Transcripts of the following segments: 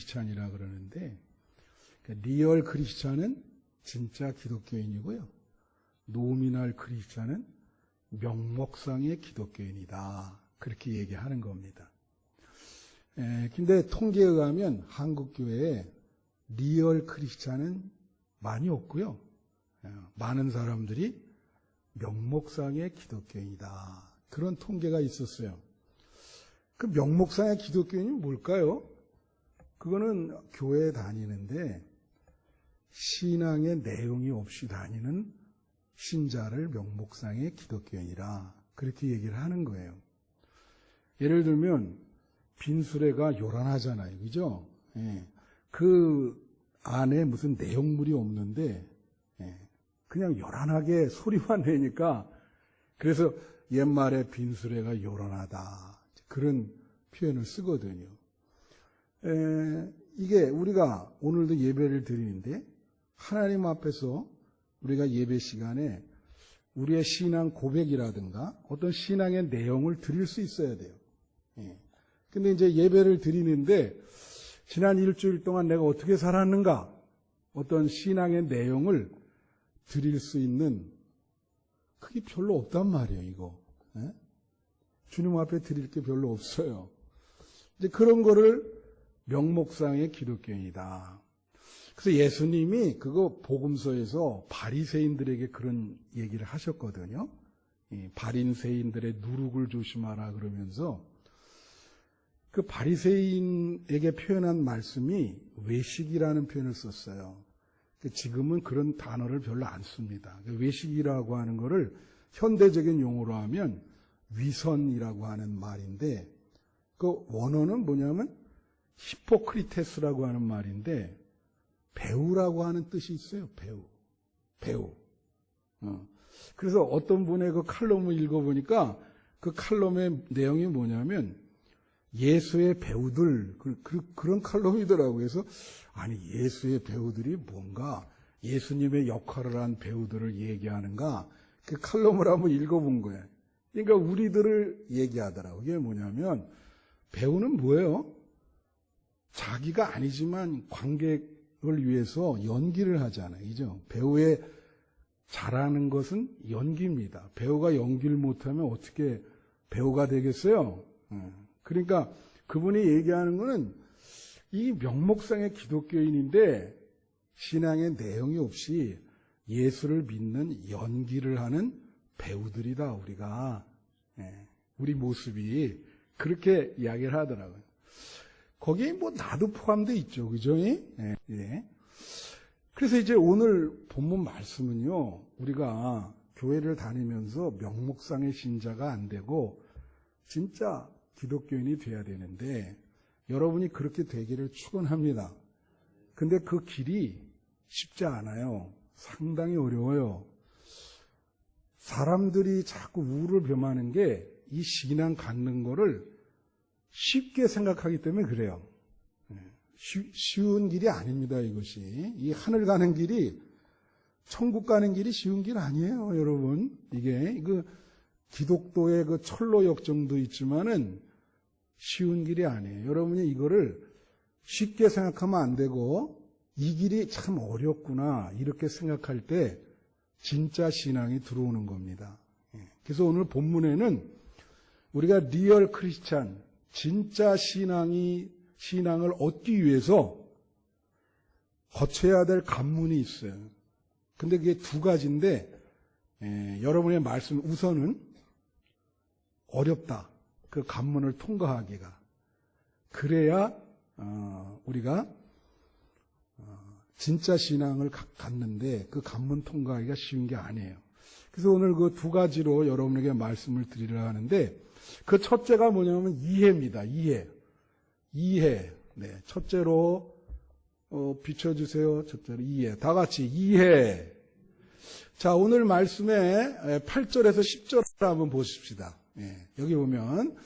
크리스찬이라 그러는데, 그러니까 리얼 크리스찬은 진짜 기독교인이고요. 노미널 크리스찬은 명목상의 기독교인이다. 그렇게 얘기하는 겁니다. 근데 통계에 의하면 한국 교회에 리얼 크리스찬은 많이 없고요. 많은 사람들이 명목상의 기독교인이다. 그런 통계가 있었어요. 그 명목상의 기독교인이 뭘까요? 그거는 교회에 다니는데 신앙의 내용이 없이 다니는 신자를 명목상의 기독교인이라 그렇게 얘기를 하는 거예요. 예를 들면 빈수레가 요란하잖아요. 그죠? 그 안에 무슨 내용물이 없는데 그냥 요란하게 소리만 내니까 그래서 옛말에 빈수레가 요란하다. 그런 표현을 쓰거든요. 이게 우리가 오늘도 예배를 드리는데 하나님 앞에서 우리가 예배 시간에 우리의 신앙 고백이라든가 어떤 신앙의 내용을 드릴 수 있어야 돼요. 근데 이제 예배를 드리는데 지난 일주일 동안 내가 어떻게 살았는가 어떤 신앙의 내용을 드릴 수 있는 그게 별로 없단 말이에요, 이거. 주님 앞에 드릴 게 별로 없어요. 이제 그런 거를 명목상의 기독교인이다. 그래서 예수님이 그거 복음서에서 바리새인들에게 그런 얘기를 하셨거든요. 바리새인들의 누룩을 조심하라 그러면서 그 바리새인에게 표현한 말씀이 외식이라는 표현을 썼어요. 지금은 그런 단어를 별로 안 씁니다. 외식이라고 하는 거를 현대적인 용어로 하면 위선이라고 하는 말인데 그 원어는 뭐냐면 히포크리테스라고 하는 말인데 배우라고 하는 뜻이 있어요. 배우. 그래서 어떤 분의 그 칼럼을 읽어보니까 그 칼럼의 내용이 뭐냐면 예수의 배우들 그런 칼럼이더라고요. 그래서 아니 예수의 배우들이 뭔가 예수님의 역할을 한 배우들을 얘기하는가 그 칼럼을 한번 읽어본 거예요. 그러니까 우리들을 얘기하더라고요. 이게 뭐냐면 배우는 뭐예요? 자기가 아니지만 관객을 위해서 연기를 하잖아요. 그죠? 배우의 잘하는 것은 연기입니다. 배우가 연기를 못하면 어떻게 배우가 되겠어요? 그러니까 그분이 얘기하는 거는 이 명목상의 기독교인인데 신앙의 내용이 없이 예수를 믿는 연기를 하는 배우들이다, 우리가. 우리 모습이 그렇게 이야기를 하더라고요. 거기에 뭐 나도 포함되어 있죠. 그죠? 그래서 이제 오늘 본문 말씀은요, 우리가 교회를 다니면서 명목상의 신자가 안 되고 진짜 기독교인이 돼야 되는데 여러분이 그렇게 되기를 축원합니다. 근데 그 길이 쉽지 않아요. 상당히 어려워요. 사람들이 자꾸 우를 범하는 게 이 신앙 갖는 거를 쉽게 생각하기 때문에 그래요. 쉬운 길이 아닙니다, 이것이. 이 하늘 가는 길이, 천국 가는 길이 쉬운 길 아니에요, 여러분. 이게, 기독도의 그 철로역 정도 있지만은 쉬운 길이 아니에요. 여러분이 이거를 쉽게 생각하면 안 되고, 이 길이 참 어렵구나, 이렇게 생각할 때 진짜 신앙이 들어오는 겁니다. 그래서 오늘 본문에는 우리가 리얼 크리스찬, 진짜 신앙을 얻기 위해서 거쳐야 될 관문이 있어요. 근데 그게 두 가지인데, 여러분의 말씀, 우선은 어렵다. 그 관문을 통과하기가. 그래야, 우리가, 진짜 신앙을 갖는데 그 관문 통과하기가 쉬운 게 아니에요. 그래서 오늘 그 두 가지로 여러분에게 말씀을 드리려 하는데, 그 첫째가 뭐냐면 이해입니다. 이해. 네. 첫째로, 비춰주세요. 첫째로 이해. 다 같이 이해. 자, 오늘 말씀에 8절에서 10절을 한번 보십시다. 여기 보면,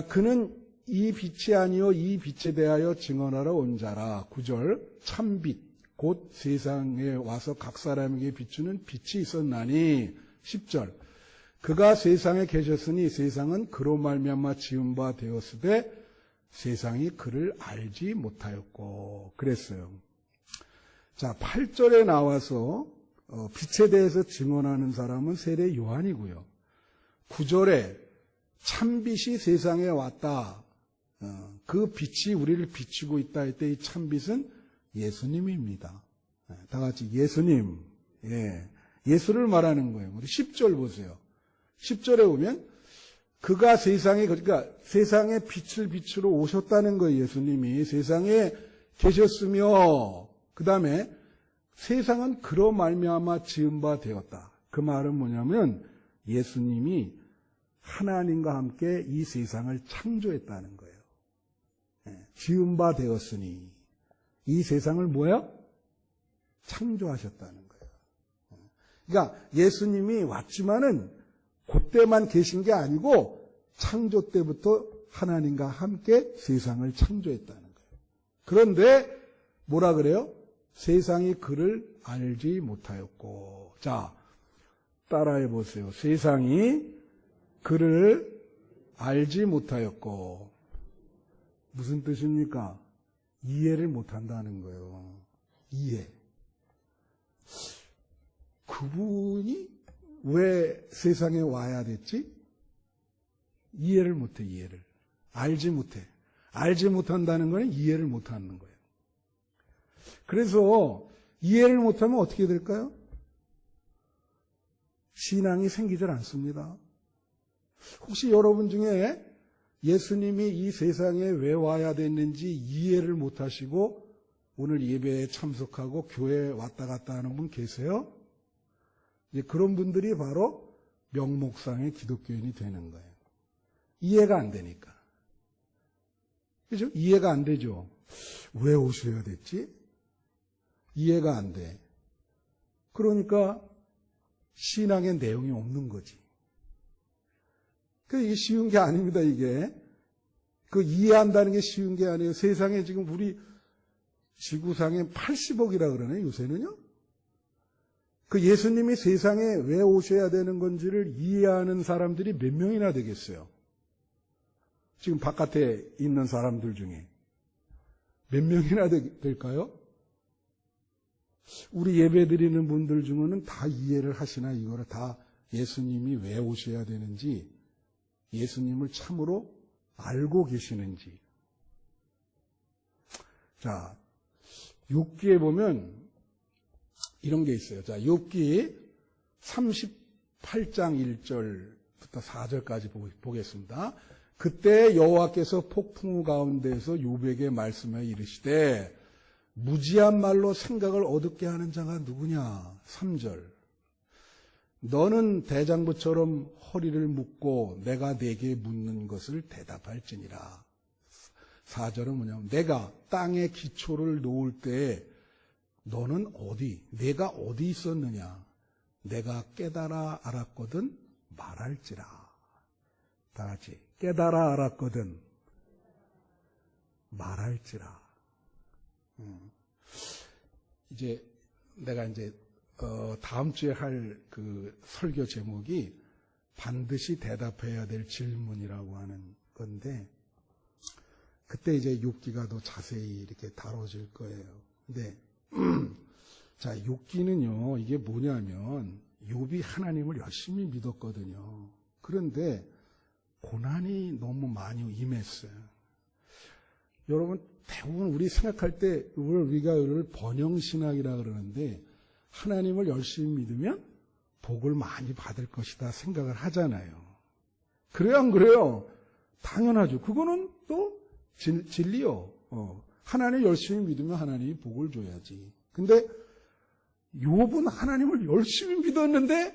그는 이 빛이 아니요 이 빛에 대하여 증언하러 온 자라. 9절 참빛 곧 세상에 와서 각 사람에게 비추는 빛이 있었나니. 10절 그가 세상에 계셨으니 세상은 그로 말미암아 지은 바 되었으되 세상이 그를 알지 못하였고 그랬어요. 자, 8절에 나와서 빛에 대해서 증언하는 사람은 세례 요한이고요. 9절에 참빛이 세상에 왔다. 그 빛이 우리를 비추고 있다 할 때 이 참빛은 예수님입니다. 다 같이 예수님. 예수를 말하는 거예요. 우리 10절 보세요. 10절에 보면 그가 세상에, 그러니까 세상에 빛을 비추러 오셨다는 거예요. 예수님이 세상에 계셨으며 그 다음에 세상은 그로 말미암아 지은 바 되었다. 그 말은 뭐냐면 예수님이 하나님과 함께 이 세상을 창조했다는 거예요. 지은 바 되었으니 이 세상을 뭐야? 창조하셨다는 거예요. 그러니까 예수님이 왔지만은 그때만 계신 게 아니고 창조 때부터 하나님과 함께 세상을 창조했다는 거예요. 그런데 뭐라 그래요? 세상이 그를 알지 못하였고. 자, 따라해 보세요. 세상이 그를 알지 못하였고. 무슨 뜻입니까? 이해를 못한다는 거예요. 이해. 그분이 왜 세상에 와야 됐지? 이해를 못해, 이해를. 알지 못해. 알지 못한다는 거는 이해를 못하는 거예요. 그래서 이해를 못하면 어떻게 될까요? 신앙이 생기질 않습니다. 혹시 여러분 중에 예수님이 이 세상에 왜 와야 됐는지 이해를 못하시고 오늘 예배에 참석하고 교회에 왔다 갔다 하는 분 계세요? 그런 분들이 바로 명목상의 기독교인이 되는 거예요. 이해가 안 되니까. 그죠? 이해가 안 되죠? 왜 오셔야 됐지? 이해가 안 돼. 그러니까 신앙의 내용이 없는 거지. 이게 쉬운 게 아닙니다, 이게. 이해한다는 게 쉬운 게 아니에요. 세상에 지금 우리 지구상에 80억이라 그러네, 요새는요? 예수님이 세상에 왜 오셔야 되는 건지를 이해하는 사람들이 몇 명이나 되겠어요? 지금 바깥에 있는 사람들 중에. 몇 명이나 될까요? 우리 예배 드리는 분들 중에는 다 이해를 하시나, 이거를 다 예수님이 왜 오셔야 되는지, 예수님을 참으로 알고 계시는지. 자, 욥기에 보면 이런 게 있어요. 자, 욥기 38장 1절부터 4절까지 보겠습니다. 그때 여호와께서 폭풍우 가운데에서 욥에게 말씀하여 이르시되 무지한 말로 생각을 어둡게 하는 자가 누구냐? 3절. 너는 대장부처럼 허리를 묶고 내가 네게 묻는 것을 대답할지니라. 4절은 뭐냐면 내가 땅에 기초를 놓을 때에 너는 내가 어디 있었느냐? 내가 깨달아 알았거든 말할지라. 다 같이 깨달아 알았거든 말할지라. 이제 내가 다음 주에 할 설교 제목이 반드시 대답해야 될 질문이라고 하는 건데, 그때 이제 욥기가 더 자세히 이렇게 다뤄질 거예요. 근데, 자, 욥기는요, 이게 뭐냐면, 욥이 하나님을 열심히 믿었거든요. 그런데, 고난이 너무 많이 임했어요. 여러분, 대부분 우리 생각할 때, 우리가 이걸 번영신학이라 그러는데, 하나님을 열심히 믿으면 복을 많이 받을 것이다 생각을 하잖아요. 그래요, 안 그래요? 당연하죠. 그거는 또 진리요. 하나님 열심히 믿으면 하나님이 복을 줘야지. 근데 욥은 하나님을 열심히 믿었는데,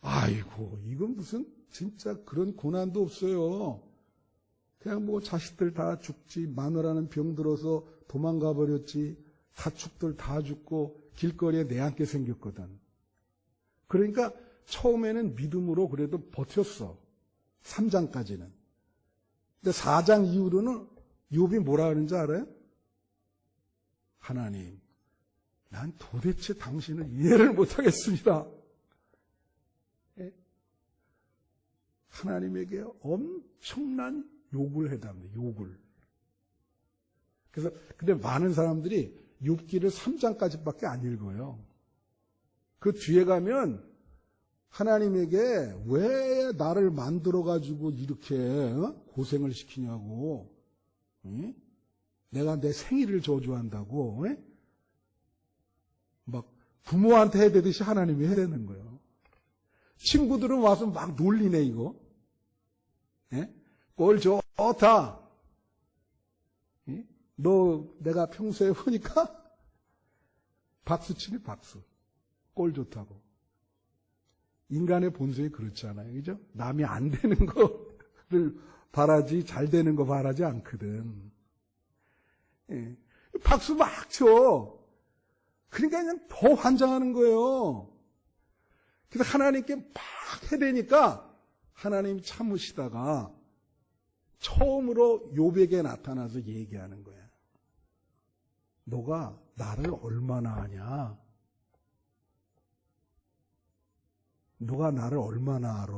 아이고, 이건 무슨 진짜 그런 고난도 없어요. 그냥 자식들 다 죽지, 마누라는 병 들어서 도망가 버렸지, 가축들 다 죽고 길거리에 내앉게 생겼거든. 그러니까 처음에는 믿음으로 그래도 버텼어. 3장까지는. 근데 4장 이후로는 욥이 뭐라 하는지 알아요? 하나님, 난 도대체 당신을 이해를 못하겠습니다. 하나님에게 엄청난 욕을 해답니다. 욕을. 그래서 근데 많은 사람들이 욥기를 3장까지밖에 안 읽어요. 그 뒤에 가면 하나님에게 왜 나를 만들어가지고 이렇게 고생을 시키냐고, 내가 내 생일을 저주한다고, 막 부모한테 해대듯이 하나님이 해대는 거예요. 친구들은 와서 막 놀리네 이거. 꼴 좋다. 너 내가 평소에 보니까 박수 치네 박수. 꼴 좋다고. 인간의 본성이 그렇잖아요. 그죠? 남이 안 되는 거를 바라지 잘 되는 거 바라지 않거든. 박수 막 쳐. 그러니까 그냥 더 환장하는 거예요. 그래서 하나님께 막 해대니까 하나님이 참으시다가 처음으로 욥에게 나타나서 얘기하는 거야. 너가 나를 얼마나 아냐? 너가 나를 얼마나 알아?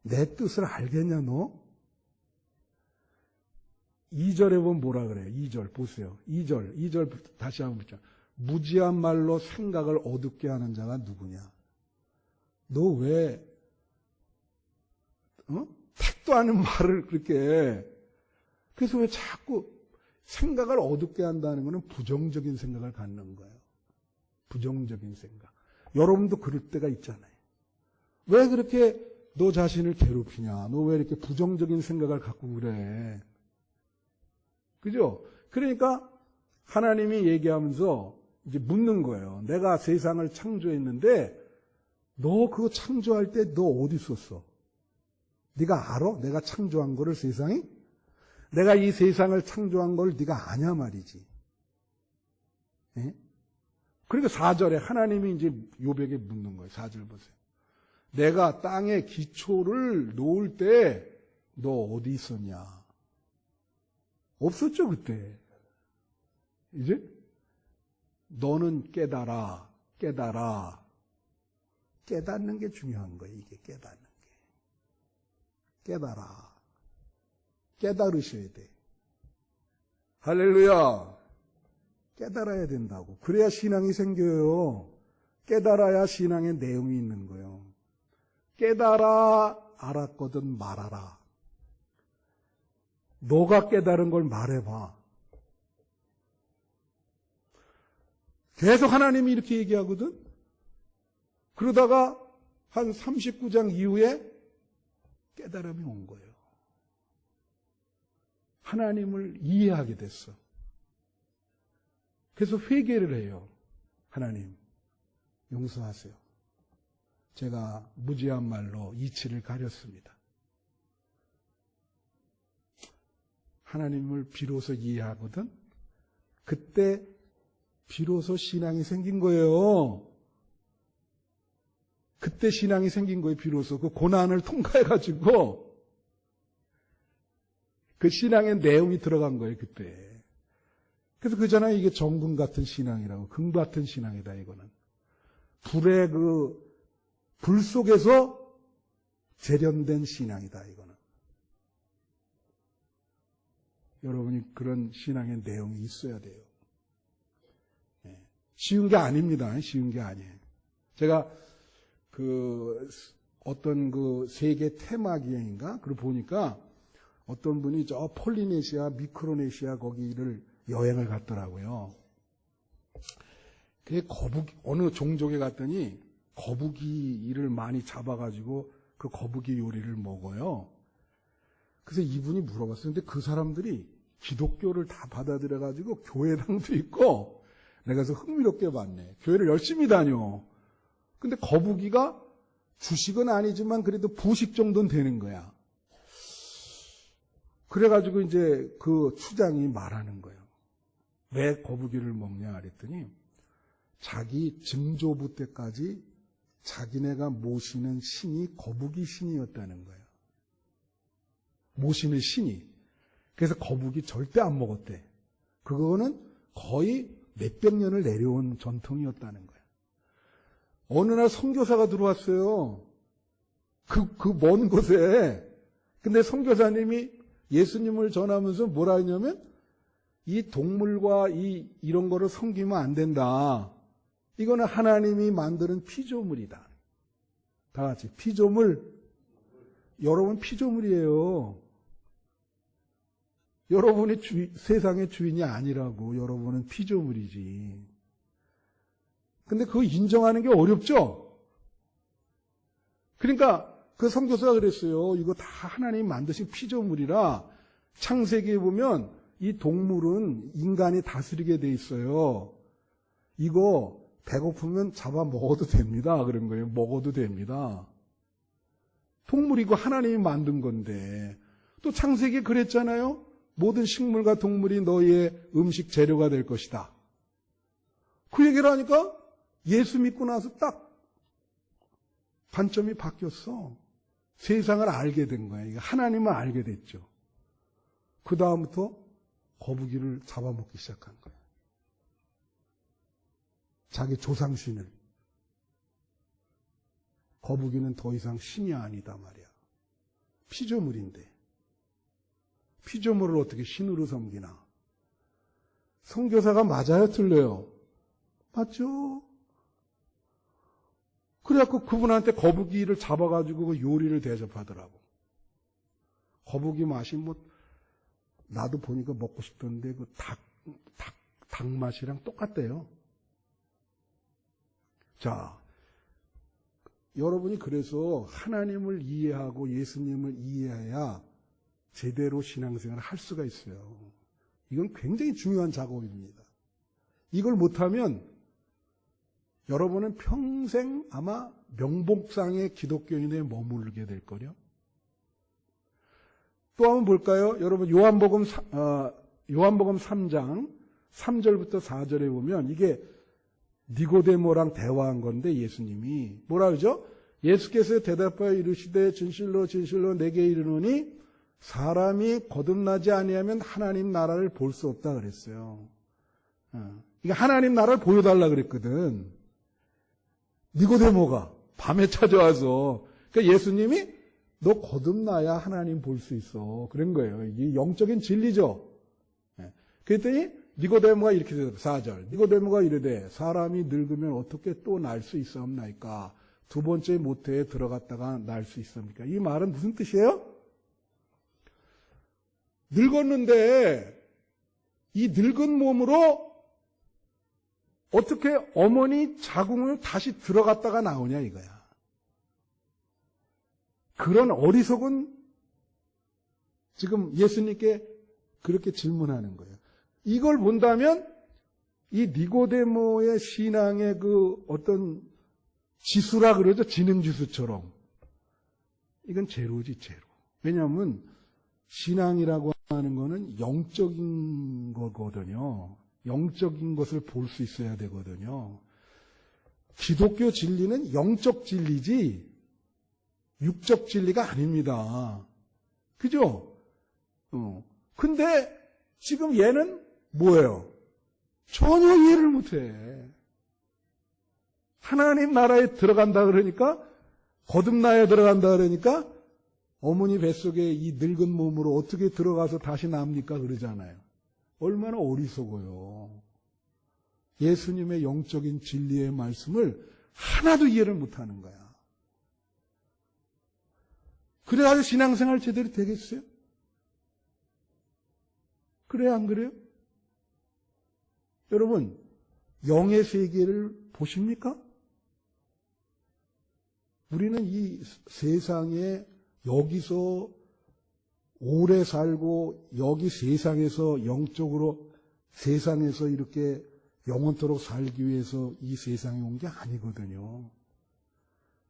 내 뜻을 알겠냐 너? 2절에 보면 뭐라 그래요? 2절 보세요. 2절 다시 한번 보자. 무지한 말로 생각을 어둡게 하는 자가 누구냐? 너 왜 택도 않은 말을 그렇게, 그래서 왜 자꾸 생각을 어둡게 한다는 것은 부정적인 생각을 갖는 거예요. 부정적인 생각. 여러분도 그럴 때가 있잖아요. 왜 그렇게 너 자신을 괴롭히냐? 너 왜 이렇게 부정적인 생각을 갖고 그래? 그죠? 그러니까 하나님이 얘기하면서 이제 묻는 거예요. 내가 세상을 창조했는데 너 그거 창조할 때 너 어디 있었어? 네가 알아? 내가 창조한 거를 세상이? 내가 이 세상을 창조한 걸 네가 아냐 말이지. 그러니까 4절에 하나님이 이제 욥에게 묻는 거예요. 4절 보세요. 내가 땅에 기초를 놓을 때 너 어디 있었냐? 없었죠 그때. 이제 너는 깨달아. 깨닫는 게 중요한 거예요. 이게 깨닫는 게. 깨달으셔야 돼. 할렐루야. 깨달아야 된다고. 그래야 신앙이 생겨요. 깨달아야 신앙의 내용이 있는 거예요. 깨달아 알았거든 말하라. 너가 깨달은 걸 말해봐. 계속 하나님이 이렇게 얘기하거든. 그러다가 한 39장 이후에 깨달음이 온 거예요. 하나님을 이해하게 됐어. 그래서 회개를 해요. 하나님, 용서하세요. 제가 무지한 말로 이치를 가렸습니다. 하나님을 비로소 이해하거든. 그때 비로소 신앙이 생긴 거예요. 그때 신앙이 생긴 거예요. 비로소 그 고난을 통과해가지고 그 신앙의 내용이 들어간 거예요. 그때. 그래서 그잖아요. 이게 정금 같은 신앙이라고. 금 같은 신앙이다 이거는. 불의 불 속에서 재련된 신앙이다 이거는. 여러분이 그런 신앙의 내용이 있어야 돼요. 쉬운 게 아닙니다. 쉬운 게 아니에요. 제가 어떤 세계 테마 기행인가? 그걸 보니까 어떤 분이 저 폴리네시아, 미크로네시아 거기를 여행을 갔더라고요. 그게 어느 종족에 갔더니 거북이를 많이 잡아가지고 그 거북이 요리를 먹어요. 그래서 이분이 물어봤어요. 근데 그 사람들이 기독교를 다 받아들여가지고 교회당도 있고, 내가 그래서 흥미롭게 봤네. 교회를 열심히 다녀. 근데 거북이가 주식은 아니지만 그래도 부식 정도는 되는 거야. 그래가지고 이제 그 추장이 말하는 거예요. 왜 거북이를 먹냐 그랬더니 자기 증조부 때까지 자기네가 모시는 신이 거북이 신이었다는 거예요. 모시는 신이. 그래서 거북이 절대 안 먹었대. 그거는 거의 몇백 년을 내려온 전통이었다는 거예요. 어느 날 선교사가 들어왔어요. 그 먼 곳에 근데 선교사님이 예수님을 전하면서 뭐라 했냐면 이 동물과 이런 거를 섬기면 안 된다. 이거는 하나님이 만드는 피조물이다. 다 같이 피조물. 여러분 피조물이에요. 여러분이 세상의 주인이 아니라고. 여러분은 피조물이지. 근데 그거 인정하는 게 어렵죠? 그러니까 그 선교사가 그랬어요. 이거 다 하나님이 만드신 피조물이라 창세기에 보면 이 동물은 인간이 다스리게 돼 있어요. 이거 배고프면 잡아 먹어도 됩니다. 그런 거예요. 먹어도 됩니다. 동물이고 하나님이 만든 건데. 또 창세기에 그랬잖아요. 모든 식물과 동물이 너희의 음식 재료가 될 것이다. 그 얘기를 하니까 예수 믿고 나서 딱 관점이 바뀌었어. 세상을 알게 된 거예요. 하나님을 알게 됐죠. 그 다음부터 거북이를 잡아먹기 시작한 거예요. 자기 조상신을. 거북이는 더 이상 신이 아니다 말이야. 피조물인데. 피조물을 어떻게 신으로 섬기나. 선교사가 맞아요, 틀려요? 맞죠? 그래갖고 그분한테 거북이를 잡아가지고 요리를 대접하더라고. 거북이 맛이 나도 보니까 먹고 싶던데 닭 맛이랑 똑같대요. 자, 여러분이 그래서 하나님을 이해하고 예수님을 이해해야 제대로 신앙생활을 할 수가 있어요. 이건 굉장히 중요한 작업입니다. 이걸 못하면 여러분은 평생 아마 명복상의 기독교인에 머무르게 될 거요. 또 한번 볼까요? 여러분 요한복음 3장 3절부터 4절에 보면 이게 니고데모랑 대화한 건데 예수님이 뭐라 그러죠? 예수께서 대답하여 이르시되 진실로 진실로 내게 이르노니 사람이 거듭나지 아니하면 하나님 나라를 볼 수 없다 그랬어요. 이게 하나님 나라를 보여달라 그랬거든. 니고데모가 밤에 찾아와서 그러니까 예수님이 너 거듭나야 하나님 볼 수 있어. 그런 거예요. 이게 영적인 진리죠. 그랬더니 니고데모가 이렇게 되더라. 4절. 니고데모가 이르되 사람이 늙으면 어떻게 또 날 수 있사옵나이까? 두 번째 모태에 들어갔다가 날 수 있습니까? 이 말은 무슨 뜻이에요? 늙었는데 이 늙은 몸으로 어떻게 어머니 자궁을 다시 들어갔다가 나오냐 이거야. 그런 어리석은 지금 예수님께 그렇게 질문하는 거예요. 이걸 본다면 이 니고데모의 신앙의 그 어떤 지수라 그러죠. 지능지수처럼. 이건 제로지 제로. 왜냐하면 신앙이라고 하는 거는 영적인 거거든요. 영적인 것을 볼 수 있어야 되거든요. 기독교 진리는 영적 진리지 육적 진리가 아닙니다. 그죠? 근데 지금 얘는 뭐예요? 전혀 이해를 못해. 하나님 나라에 들어간다 그러니까 거듭나야 들어간다 그러니까 어머니 뱃속에 이 늙은 몸으로 어떻게 들어가서 다시 납니까? 그러잖아요. 얼마나 어리석어요. 예수님의 영적인 진리의 말씀을 하나도 이해를 못하는 거야. 그래가지고 신앙생활 제대로 되겠어요? 그래요, 안 그래요? 여러분, 영의 세계를 보십니까? 우리는 이 세상에 여기서 오래 살고 여기 세상에서 영적으로 세상에서 이렇게 영원토록 살기 위해서 이 세상에 온 게 아니거든요.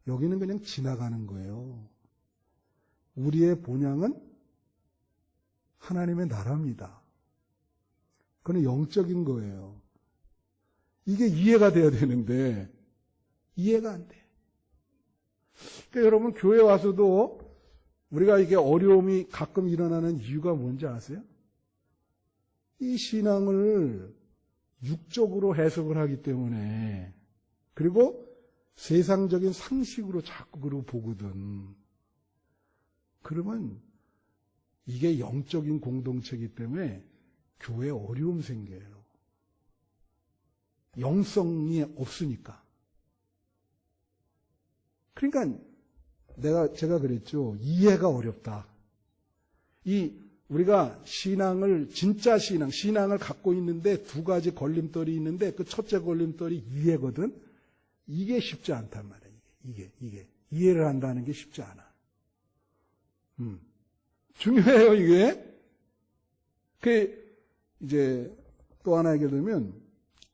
여기는 그냥 지나가는 거예요. 우리의 본향은 하나님의 나라입니다. 그건 영적인 거예요. 이게 이해가 돼야 되는데 이해가 안 돼. 그러니까 여러분 교회 와서도 우리가 이게 어려움이 가끔 일어나는 이유가 뭔지 아세요? 이 신앙을 육적으로 해석을 하기 때문에 그리고 세상적인 상식으로 자꾸 그러고 보거든. 그러면 이게 영적인 공동체이기 때문에 교회에 어려움 생겨요. 영성이 없으니까. 그러니까 제가 그랬죠. 이해가 어렵다. 우리가 진짜 신앙을 갖고 있는데 두 가지 걸림돌이 있는데 그 첫째 걸림돌이 이해거든. 이게 쉽지 않단 말이에요. 이게. 이해를 한다는 게 쉽지 않아. 중요해요, 이게. 이제 또 하나 얘기를 들면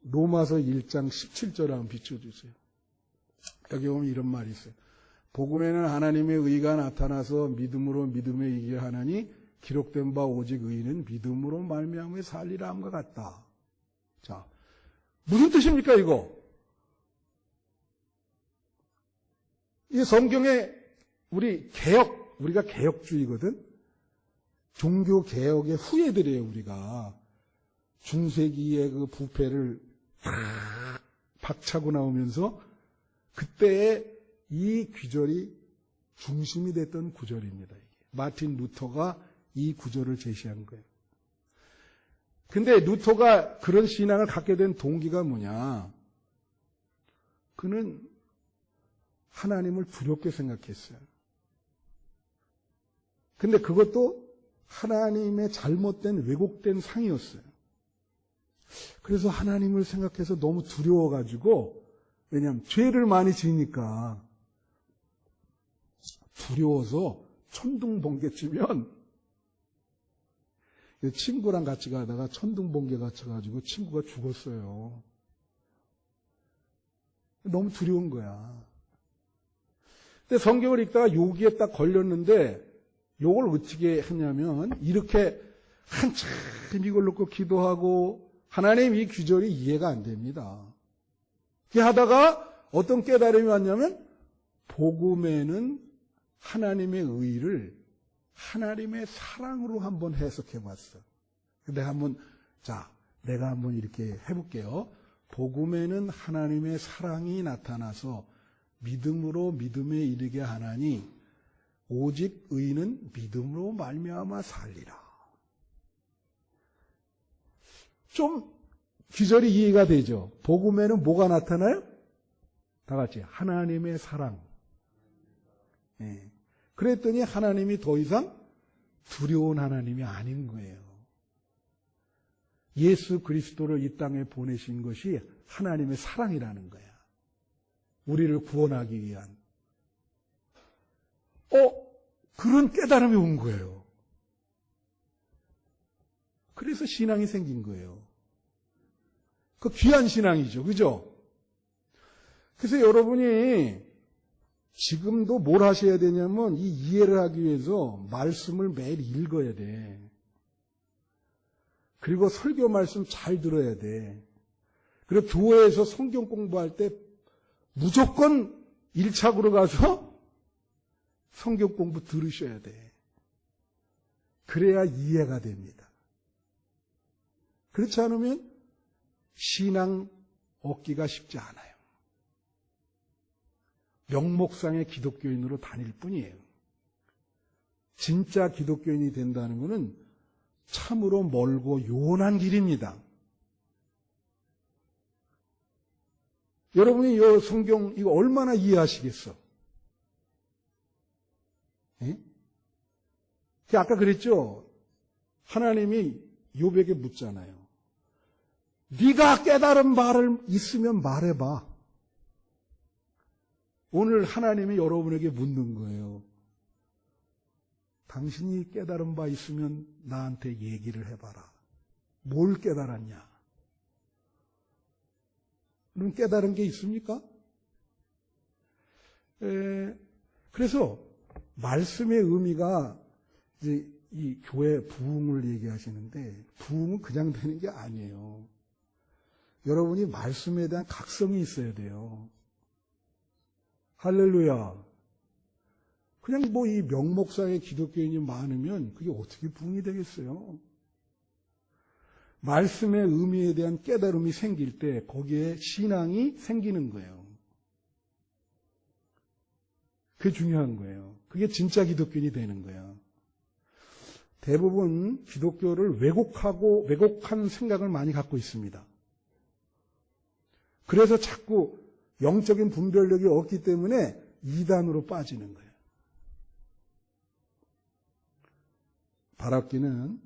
로마서 1장 17절 한번 비춰주세요. 여기 보면 이런 말이 있어요. 복음에는 하나님의 의가 나타나서 믿음으로 믿음에 이기게 하나니 기록된 바 오직 의인은 믿음으로 말미암아 살리라 함과 같다. 자, 무슨 뜻입니까 이거? 이 성경에 우리가 개혁주의거든. 종교 개혁의 후예들이에요. 우리가 중세기의 그 부패를 다 박차고 나오면서 그때의 이 구절이 중심이 됐던 구절입니다. 마틴 루터가 이 구절을 제시한 거예요. 근데 루터가 그런 신앙을 갖게 된 동기가 뭐냐? 그는 하나님을 두렵게 생각했어요. 근데 그것도 하나님의 잘못된 왜곡된 상이었어요. 그래서 하나님을 생각해서 너무 두려워가지고, 왜냐하면 죄를 많이 지으니까 두려워서 천둥번개 치면 친구랑 같이 가다가 천둥번개가 쳐가지고 친구가 죽었어요. 너무 두려운 거야. 근데 성경을 읽다가 여기에 딱 걸렸는데 이걸 어떻게 했냐면 이렇게 한참 이걸 놓고 기도하고 하나님 이 규절이 이해가 안 됩니다. 그렇게 하다가 어떤 깨달음이 왔냐면 복음에는 하나님의 의를 하나님의 사랑으로 한번 해석해 봤어. 내가 한번 이렇게 해볼게요. 복음에는 하나님의 사랑이 나타나서 믿음으로 믿음에 이르게 하나니 오직 의인은 믿음으로 말미암아 살리라. 좀 귀절이 이해가 되죠. 복음에는 뭐가 나타나요? 다 같이 하나님의 사랑. 예. 그랬더니 하나님이 더 이상 두려운 하나님이 아닌 거예요. 예수 그리스도를 이 땅에 보내신 것이 하나님의 사랑이라는 거야. 우리를 구원하기 위한. 그런 깨달음이 온 거예요. 그래서 신앙이 생긴 거예요. 그 귀한 신앙이죠. 그죠? 그래서 여러분이 지금도 뭘 하셔야 되냐면 이 이해를 하기 위해서 말씀을 매일 읽어야 돼. 그리고 설교 말씀 잘 들어야 돼. 그리고 교회에서 성경 공부할 때 무조건 1차구로 가서 성경 공부 들으셔야 돼. 그래야 이해가 됩니다. 그렇지 않으면 신앙 얻기가 쉽지 않아요. 명목상의 기독교인으로 다닐 뿐이에요. 진짜 기독교인이 된다는 것은 참으로 멀고 요원한 길입니다. 여러분이 이 성경 이거 얼마나 이해하시겠어? 예? 아까 그랬죠? 하나님이 욥에게 묻잖아요. 네가 깨달은 말을 있으면 말해봐. 오늘 하나님이 여러분에게 묻는 거예요. 당신이 깨달은 바 있으면 나한테 얘기를 해봐라. 뭘 깨달았냐? 그럼 깨달은 게 있습니까? 그래서 말씀의 의미가 이제 이 교회 부흥을 얘기하시는데 부흥은 그냥 되는 게 아니에요. 여러분이 말씀에 대한 각성이 있어야 돼요. 할렐루야. 그냥 이 명목상의 기독교인이 많으면 그게 어떻게 부흥이 되겠어요? 말씀의 의미에 대한 깨달음이 생길 때 거기에 신앙이 생기는 거예요. 그게 중요한 거예요. 그게 진짜 기독교인이 되는 거예요. 대부분 기독교를 왜곡한 생각을 많이 갖고 있습니다. 그래서 자꾸 영적인 분별력이 없기 때문에 이단으로 빠지는 거예요. 바랍기는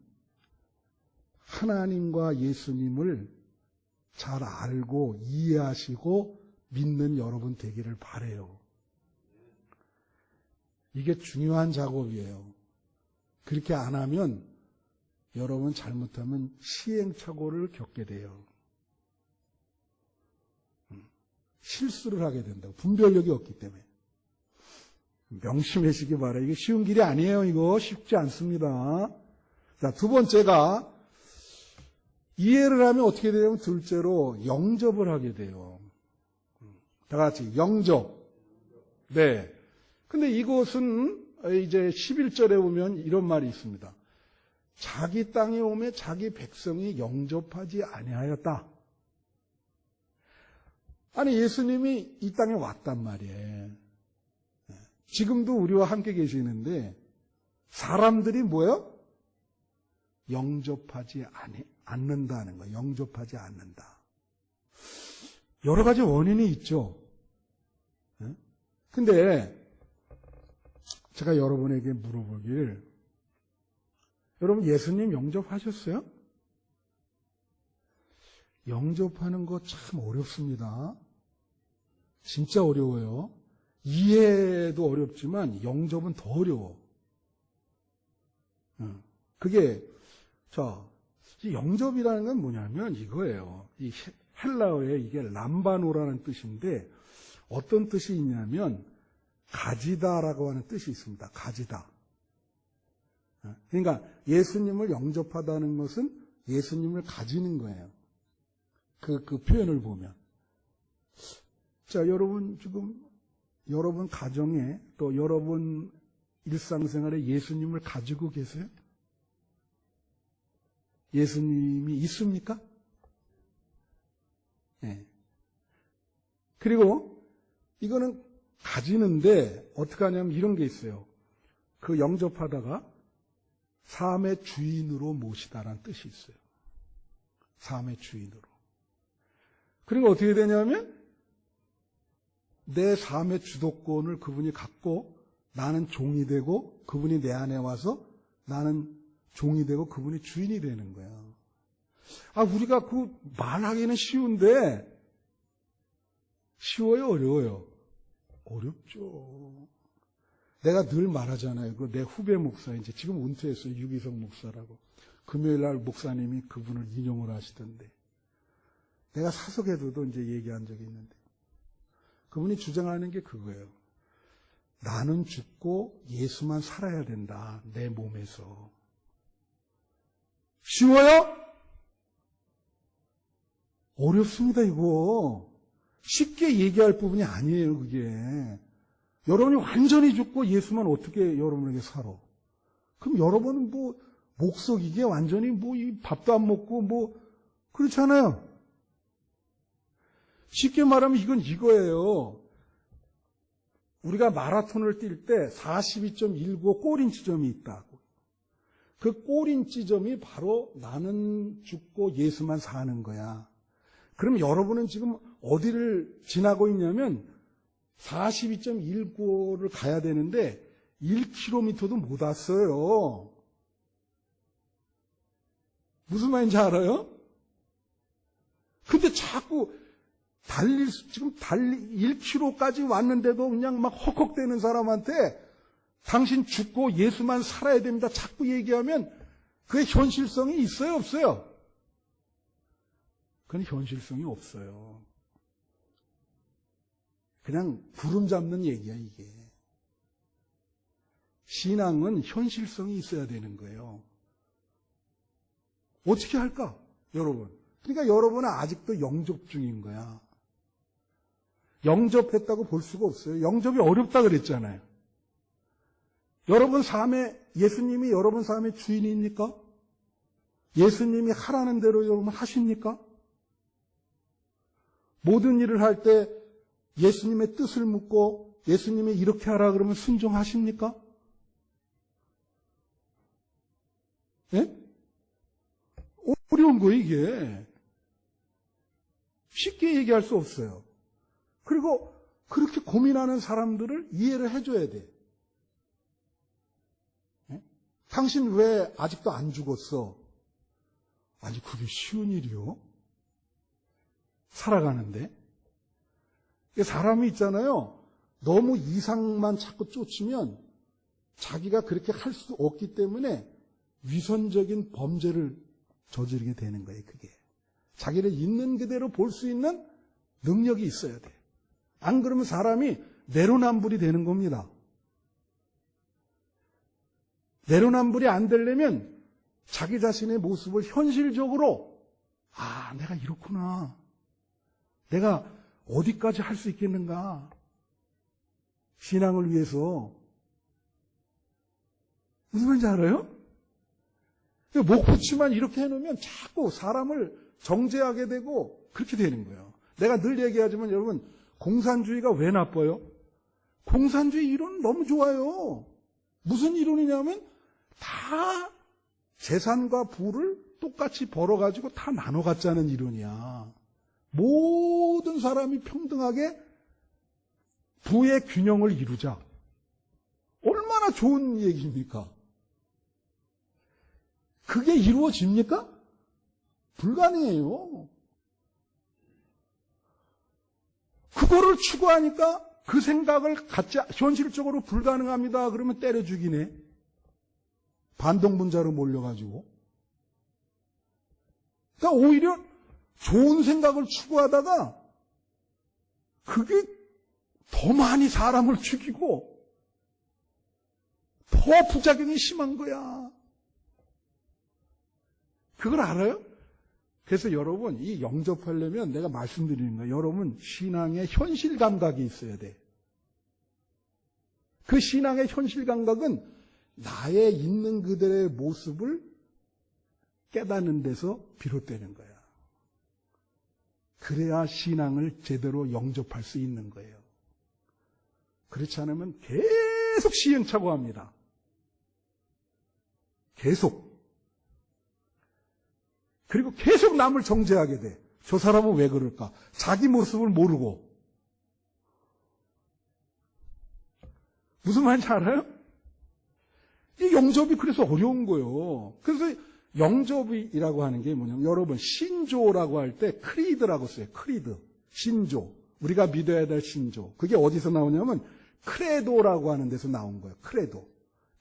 하나님과 예수님을 잘 알고 이해하시고 믿는 여러분 되기를 바라요. 이게 중요한 작업이에요. 그렇게 안 하면 여러분 잘못하면 시행착오를 겪게 돼요. 실수를 하게 된다고. 분별력이 없기 때문에. 명심하시기 바라요. 이게 쉬운 길이 아니에요. 이거 쉽지 않습니다. 자, 두 번째가 이해를 하면 어떻게 되냐면 둘째로 영접을 하게 돼요. 다 같이 영접. 네. 근데 이것은 이제 11절에 보면 이런 말이 있습니다. 자기 땅에 오매 자기 백성이 영접하지 아니하였다. 아니 예수님이 이 땅에 왔단 말이에요. 지금도 우리와 함께 계시는데 사람들이 뭐예요? 영접하지 않는다는 거예요. 영접하지 않는다. 여러 가지 원인이 있죠. 근데 제가 여러분에게 물어보길, 여러분 예수님 영접하셨어요? 영접하는 거 참 어렵습니다. 진짜 어려워요. 이해도 어렵지만 영접은 더 어려워. 그게 영접이라는 건 뭐냐면 이거예요. 이 헬라어에 이게 람바노라는 뜻인데 어떤 뜻이 있냐면 가지다라고 하는 뜻이 있습니다. 가지다. 그러니까 예수님을 영접하다는 것은 예수님을 가지는 거예요. 그 표현을 보면. 자, 여러분 지금 여러분 가정에 또 여러분 일상생활에 예수님을 가지고 계세요? 예수님이 있습니까? 네. 그리고 이거는 가지는데 어떻게 하냐면 이런 게 있어요. 그 영접하다가 삶의 주인으로 모시다라는 뜻이 있어요. 삶의 주인으로. 그리고 어떻게 되냐면 내 삶의 주도권을 그분이 갖고 나는 종이 되고 그분이 내 안에 와서 나는 종이 되고 그분이 주인이 되는 거예요. 우리가 그 말하기는 쉬운데 쉬워요, 어려워요? 어렵죠. 내가 늘 말하잖아요. 내 후배 목사, 이제 지금 은퇴했어요. 유기성 목사라고. 금요일 날 목사님이 그분을 인용을 하시던데. 내가 사석에도 이제 얘기한 적이 있는데. 그분이 주장하는 게 그거예요. 나는 죽고 예수만 살아야 된다. 내 몸에서. 쉬워요? 어렵습니다, 이거. 쉽게 얘기할 부분이 아니에요, 그게. 여러분이 완전히 죽고 예수만 어떻게 여러분에게 살아? 그럼 여러분은 목석이게 완전히 이 밥도 안 먹고 그렇잖아요. 쉽게 말하면 이건 이거예요. 우리가 마라톤을 뛸 때 42.195 꼬린지점이 있다고. 그 꼬린지점이 바로 나는 죽고 예수만 사는 거야. 그럼 여러분은 지금 어디를 지나고 있냐면 42.195를 가야 되는데 1km도 못 왔어요. 무슨 말인지 알아요? 근데 자꾸 지금 1km까지 왔는데도 그냥 막 헉헉대는 사람한테 당신 죽고 예수만 살아야 됩니다. 자꾸 얘기하면 그게 현실성이 있어요, 없어요? 그건 현실성이 없어요. 그냥 구름 잡는 얘기야, 이게. 신앙은 현실성이 있어야 되는 거예요. 어떻게 할까, 여러분? 그러니까 여러분은 아직도 영접 중인 거야. 영접했다고 볼 수가 없어요. 영접이 어렵다 그랬잖아요. 여러분 삶에 예수님이 여러분 삶의 주인입니까? 예수님이 하라는 대로 여러분 하십니까? 모든 일을 할 때 예수님의 뜻을 묻고 예수님이 이렇게 하라 그러면 순종하십니까? 예? 어려운 거예요, 이게. 쉽게 얘기할 수 없어요. 그리고 그렇게 고민하는 사람들을 이해를 해줘야 돼. 예? 당신 왜 아직도 안 죽었어? 아니, 그게 쉬운 일이요? 살아가는데. 사람이 있잖아요. 너무 이상만 자꾸 쫓으면 자기가 그렇게 할 수 없기 때문에 위선적인 범죄를 저지르게 되는 거예요, 그게. 자기를 있는 그대로 볼 수 있는 능력이 있어야 돼. 안 그러면 사람이 내로남불이 되는 겁니다. 내로남불이 안 되려면 자기 자신의 모습을 현실적으로, 아, 내가 이렇구나. 내가 어디까지 할 수 있겠는가. 신앙을 위해서. 무슨 말인지 알아요? 목표치만 이렇게 해놓으면 자꾸 사람을 정죄하게 되고 그렇게 되는 거예요. 내가 늘 얘기하지만 여러분, 공산주의가 왜 나빠요? 공산주의 이론은 너무 좋아요. 무슨 이론이냐면 다 재산과 부를 똑같이 벌어가지고 다 나눠 갖자는 이론이야. 모든 사람이 평등하게 부의 균형을 이루자. 얼마나 좋은 얘기입니까? 그게 이루어집니까? 불가능해요. 그거를 추구하니까 그 생각을 갖지, 현실적으로 불가능합니다. 그러면 때려 죽이네. 반동분자로 몰려가지고. 그러니까 오히려 좋은 생각을 추구하다가 그게 더 많이 사람을 죽이고 더 부작용이 심한 거야. 그걸 알아요? 그래서 여러분, 이 영접하려면 내가 말씀드리는 거예요. 여러분, 신앙의 현실 감각이 있어야 돼. 그 신앙의 현실 감각은 나의 있는 그들의 모습을 깨닫는 데서 비롯되는 거야. 그래야 신앙을 제대로 영접할 수 있는 거예요. 그렇지 않으면 계속 시행착오합니다. 계속. 그리고 계속 남을 정죄하게 돼. 저 사람은 왜 그럴까? 자기 모습을 모르고. 무슨 말인지 알아요? 이 영접이 그래서 어려운 거예요. 그래서 영접이라고 하는 게 뭐냐면, 여러분, 신조라고 할 때 크리드라고 써요. 크리드. 신조. 우리가 믿어야 될 신조. 그게 어디서 나오냐면 크레도라고 하는 데서 나온 거예요. 크레도.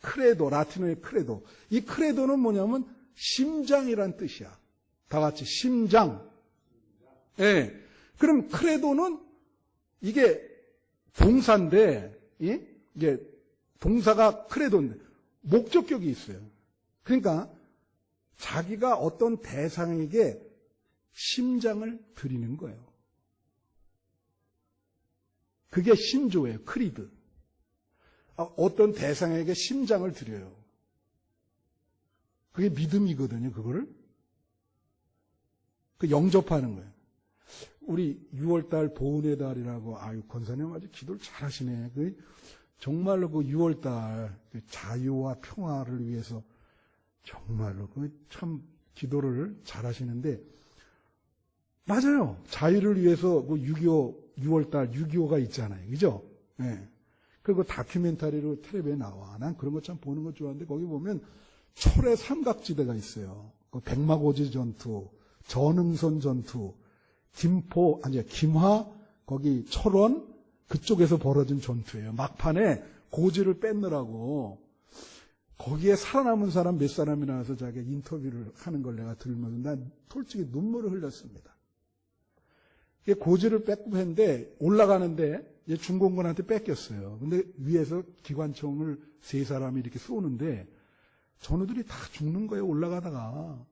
크레도, 라틴어의 크레도. 이 크레도는 뭐냐면 심장이란 뜻이야. 다 같이 심장. 예. 네. 그럼 크레도는 이게 동사인데, 예? 이게 동사가 크레도인데 목적격이 있어요. 그러니까 자기가 어떤 대상에게 심장을 드리는 거예요. 그게 신조예요. 크리드. 어떤 대상에게 심장을 드려요. 그게 믿음이거든요. 그거를. 그 영접하는 거예요. 우리 6월달 보은의 달이라고, 아유, 권사님 아주 기도를 잘하시네. 정말로 그 6월달 자유와 평화를 위해서 정말로 참 기도를 잘하시는데, 맞아요. 자유를 위해서 6.25, 6월달 6.25가 있잖아요. 그죠? 네. 그리고 다큐멘터리로 텔레비에 나와. 난 그런 거 참 보는 거 좋아하는데, 거기 보면 철의 삼각지대가 있어요. 백마고지 전투, 전흥선 전투, 김화, 거기 철원, 그쪽에서 벌어진 전투예요. 막판에 고지를 뺏느라고. 거기에 살아남은 사람 몇 사람이 나와서 자기가 인터뷰를 하는 걸 내가 들으면서 난 솔직히 눈물을 흘렸습니다. 고지를 뺏고 했는데 올라가는데 중공군한테 뺏겼어요. 근데 위에서 기관총을 세 사람이 이렇게 쏘는데 전우들이 다 죽는 거예요. 올라가다가.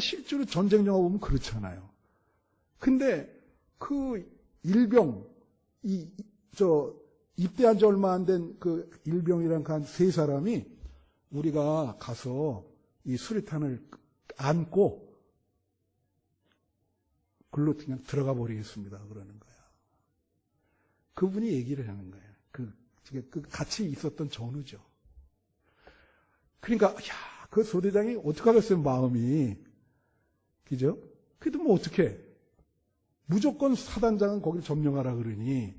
실제로 전쟁 영화 보면 그렇잖아요. 근데 그 일병, 입대한 지 얼마 안 된 그 일병이랑 한 세 사람이 우리가 가서 이 수리탄을 안고 글로 그냥 들어가 버리겠습니다. 그러는 거야. 그분이 얘기를 하는 거예요. 그 같이 있었던 전우죠. 그러니까, 야, 그 소대장이 어떡하겠어요, 마음이. 그죠? 그래도 뭐 어떡해. 무조건 사단장은 거길 점령하라 그러니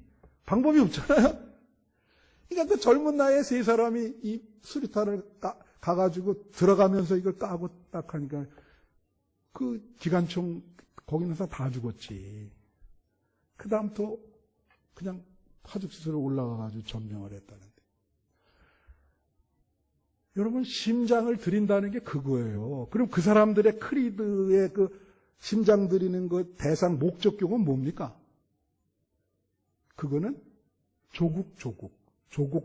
방법이 없잖아요. 그러니까 그 젊은 나이에 세 사람이 이 수리탄을 가가지고 들어가면서 이걸 까고 딱 하니까 그 기관총 거기 있는 사람 다 죽었지. 그 다음부터 그냥 파죽지수로 올라가가지고 점령을 했다는데. 여러분, 심장을 드린다는 게 그거예요. 그럼 그 사람들의 크리드의 그 심장 드리는 그 대상 목적격은 뭡니까? 그거는 조국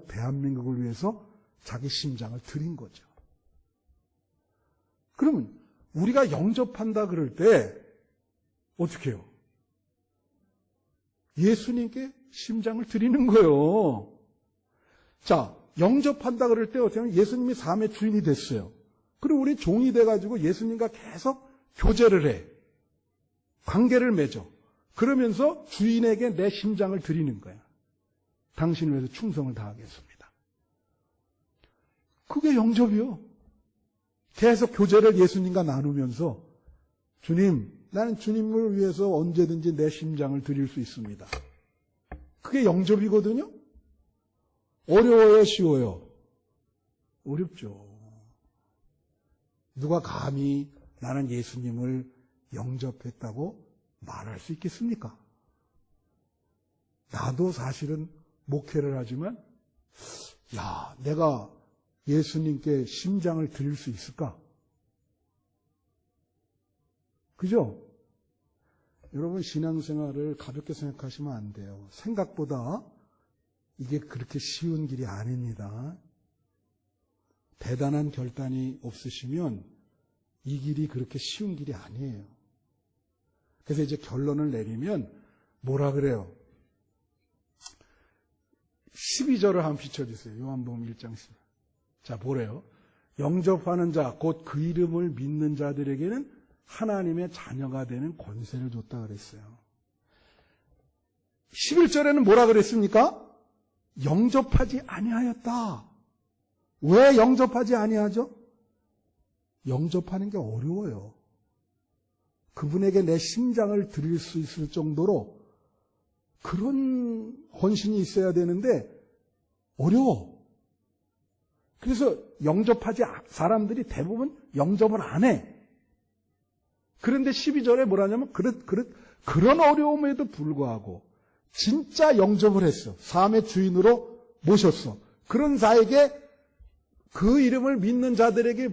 대한민국을 위해서 자기 심장을 드린 거죠. 그러면 우리가 영접한다 그럴 때 어떻게 해요? 예수님께 심장을 드리는 거예요. 자, 영접한다 그럴 때 어떻게 하면 예수님이 삶의 주인이 됐어요. 그리고 우리 종이 돼가지고 예수님과 계속 교제를 해. 관계를 맺어. 그러면서 주인에게 내 심장을 드리는 거야. 당신을 위해서 충성을 다하겠습니다. 그게 영접이요. 계속 교제를 예수님과 나누면서 주님, 나는 주님을 위해서 언제든지 내 심장을 드릴 수 있습니다. 그게 영접이거든요. 어려워요, 쉬워요? 어렵죠. 누가 감히 나는 예수님을 영접했다고 말할 수 있겠습니까? 나도 사실은 목회를 하지만 내가 예수님께 심장을 드릴 수 있을까? 그죠? 여러분, 신앙생활을 가볍게 생각하시면 안 돼요. 생각보다 이게 그렇게 쉬운 길이 아닙니다. 대단한 결단이 없으시면 이 길이 그렇게 쉬운 길이 아니에요. 그래서 이제 결론을 내리면 뭐라 그래요? 12절을 한번 비춰주세요. 요한복음 1장 10절. 자, 뭐래요? 영접하는 자, 곧 그 이름을 믿는 자들에게는 하나님의 자녀가 되는 권세를 줬다 그랬어요. 11절에는 뭐라 그랬습니까? 영접하지 아니하였다. 왜 영접하지 아니하죠? 영접하는 게 어려워요. 그분에게 내 심장을 드릴 수 있을 정도로 그런 헌신이 있어야 되는데 어려워. 그래서 사람들이 대부분 영접을 안 해. 그런데 12절에 뭐라냐면 그런 어려움에도 불구하고 진짜 영접을 했어. 삶의 주인으로 모셨어. 그런 자에게 그 이름을 믿는 자들에게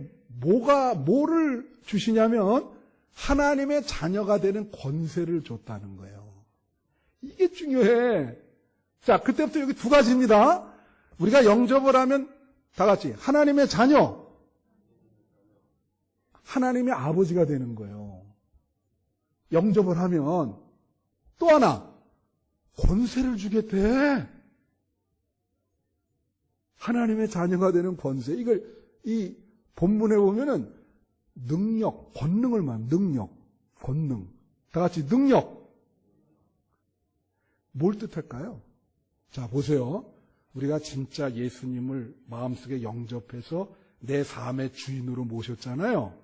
뭐를 주시냐면 하나님의 자녀가 되는 권세를 줬다는 거예요. 이게 중요해. 자, 그때부터 여기 두 가지입니다. 우리가 영접을 하면 다 같이 하나님의 자녀, 하나님의 아버지가 되는 거예요. 영접을 하면 또 하나 권세를 주겠대. 하나님의 자녀가 되는 권세. 이걸 이 본문에 보면은 능력, 권능을 말하는 능력, 권능. 다 같이 능력. 뭘 뜻할까요? 자, 보세요. 우리가 진짜 예수님을 마음속에 영접해서 내 삶의 주인으로 모셨잖아요.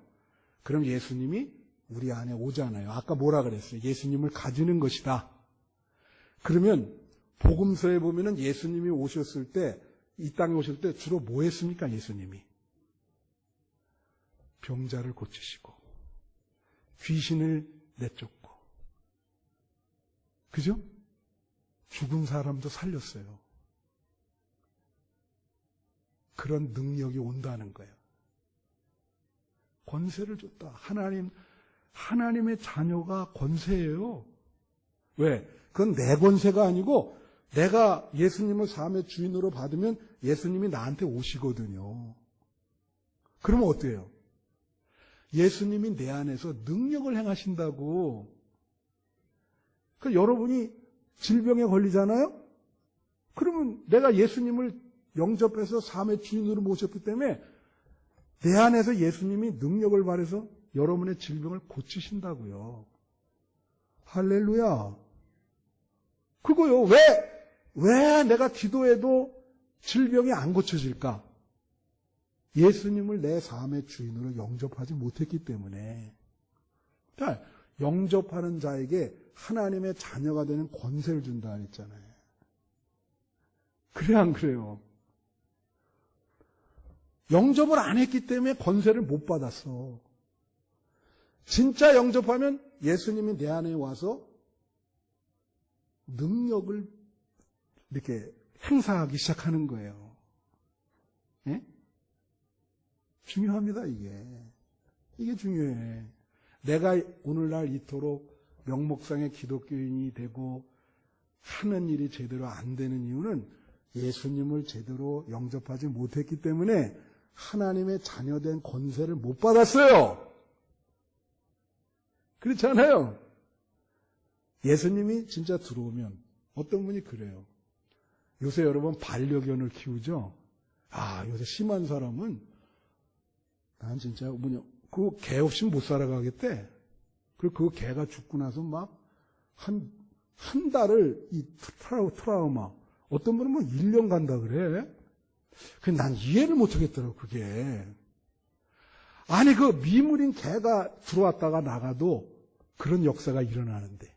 그럼 예수님이 우리 안에 오잖아요. 아까 뭐라 그랬어요? 예수님을 가지는 것이다. 그러면 복음서에 보면은 예수님이 오셨을 때, 이 땅에 오셨을 때 주로 뭐 했습니까? 예수님이 병자를 고치시고 귀신을 내쫓고, 그죠? 죽은 사람도 살렸어요. 그런 능력이 온다는 거예요. 권세를 줬다. 하나님의 자녀가 권세예요. 왜? 그건 내 권세가 아니고 내가 예수님을 삶의 주인으로 받으면 예수님이 나한테 오시거든요. 그러면 어때요? 예수님이 내 안에서 능력을 행하신다고. 여러분이 질병에 걸리잖아요? 그러면 내가 예수님을 영접해서 삶의 주인으로 모셨기 때문에 내 안에서 예수님이 능력을 발해서 여러분의 질병을 고치신다고요. 할렐루야. 그거요. 왜 내가 기도해도 질병이 안 고쳐질까? 예수님을 내 삶의 주인으로 영접하지 못했기 때문에. 그러니까 영접하는 자에게 하나님의 자녀가 되는 권세를 준다 했잖아요. 그래 안 그래요? 영접을 안 했기 때문에 권세를 못 받았어. 진짜 영접하면 예수님이 내 안에 와서 능력을 이렇게 행사하기 시작하는 거예요. 예? 중요합니다, 이게. 이게 중요해. 내가 오늘날 이토록 명목상의 기독교인이 되고 하는 일이 제대로 안 되는 이유는 예수님을 제대로 영접하지 못했기 때문에 하나님의 자녀된 권세를 못 받았어요. 그렇지 않아요? 예수님이 진짜 들어오면 어떤 분이 그래요. 요새 여러분 반려견을 키우죠? 요새 심한 사람은 난 진짜 그 개 없이 못 살아가겠대. 그리고 그 개가 죽고 나서 막 한 달을 이 트라우마. 어떤 분은 뭐 1년 간다 그래. 근데 난 이해를 못 하겠더라고, 그게. 아니, 그 미물인 개가 들어왔다가 나가도 그런 역사가 일어나는데.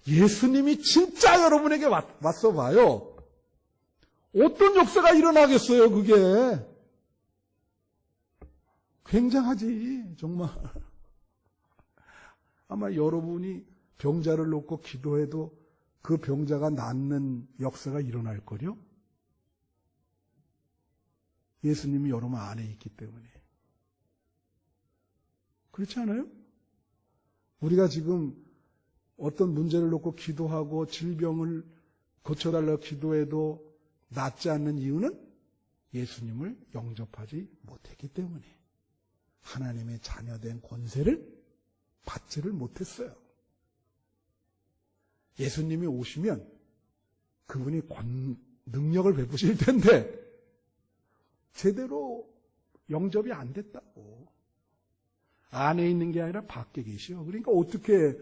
예수님이 진짜 여러분에게 왔어 봐요. 어떤 역사가 일어나겠어요, 그게. 굉장하지, 정말. 아마 여러분이 병자를 놓고 기도해도 그 병자가 낫는 역사가 일어날걸요? 예수님이 여러분 안에 있기 때문에. 그렇지 않아요? 우리가 지금 어떤 문제를 놓고 기도하고 질병을 고쳐달라고 기도해도 낫지 않는 이유는 예수님을 영접하지 못했기 때문에. 하나님의 자녀된 권세를 받지를 못했어요. 예수님이 오시면 그분이 능력을 베푸실 텐데 제대로 영접이 안 됐다고. 안에 있는 게 아니라 밖에 계시오. 그러니까 어떻게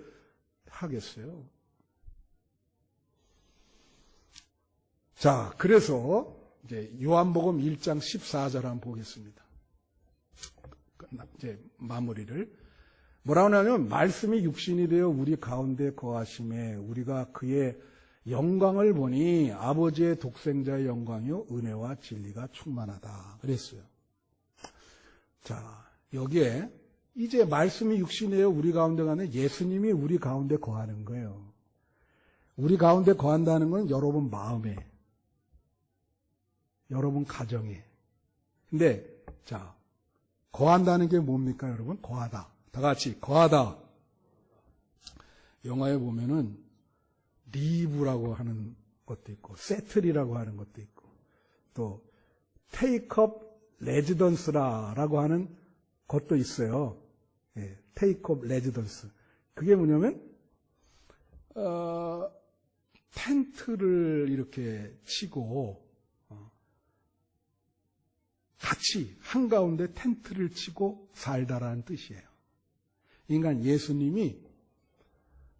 하겠어요? 자, 그래서 이제 요한복음 1장 14절 한번 보겠습니다. 이제 마무리를. 뭐라고 하냐면 말씀이 육신이 되어 우리 가운데 거하심에 우리가 그의 영광을 보니 아버지의 독생자의 영광이요 은혜와 진리가 충만하다 그랬어요. 자, 여기에 이제 말씀이 육신이 되어 우리 가운데 가는 예수님이 우리 가운데 거하는 거예요. 우리 가운데 거한다는 건 여러분 마음에, 여러분 가정에. 근데 자, 거한다는 게 뭡니까, 여러분? 거하다. 다 같이 거하다. 영화에 보면은 리브라고 하는 것도 있고 세틀이라고 하는 것도 있고 또 테이크업 레지던스라고 하는 것도 있어요. 예, 테이크업 레지던스. 그게 뭐냐면 텐트를 이렇게 치고 같이 한가운데 텐트를 치고 살다라는 뜻이에요. 그러니까 예수님이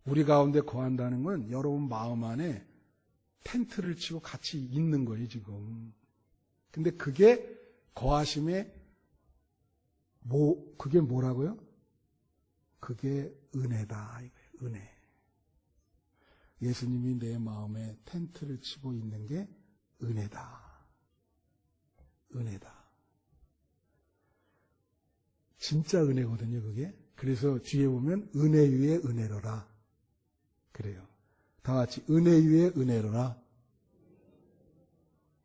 우리 가운데 거한다는 건 여러분 마음 안에 텐트를 치고 같이 있는 거예요, 지금. 근데 그게 거하심에 그게 뭐라고요? 그게 은혜다, 이거예요, 은혜. 예수님이 내 마음에 텐트를 치고 있는 게 은혜다. 은혜다. 진짜 은혜거든요, 그게. 그래서 뒤에 보면 은혜 위에 은혜로라. 그래요. 다 같이 은혜 위에 은혜로라.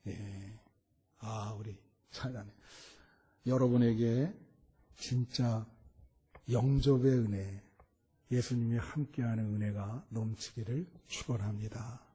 예. 우리 잘하네. 여러분에게 진짜 영접의 은혜, 예수님이 함께하는 은혜가 넘치기를 축원합니다.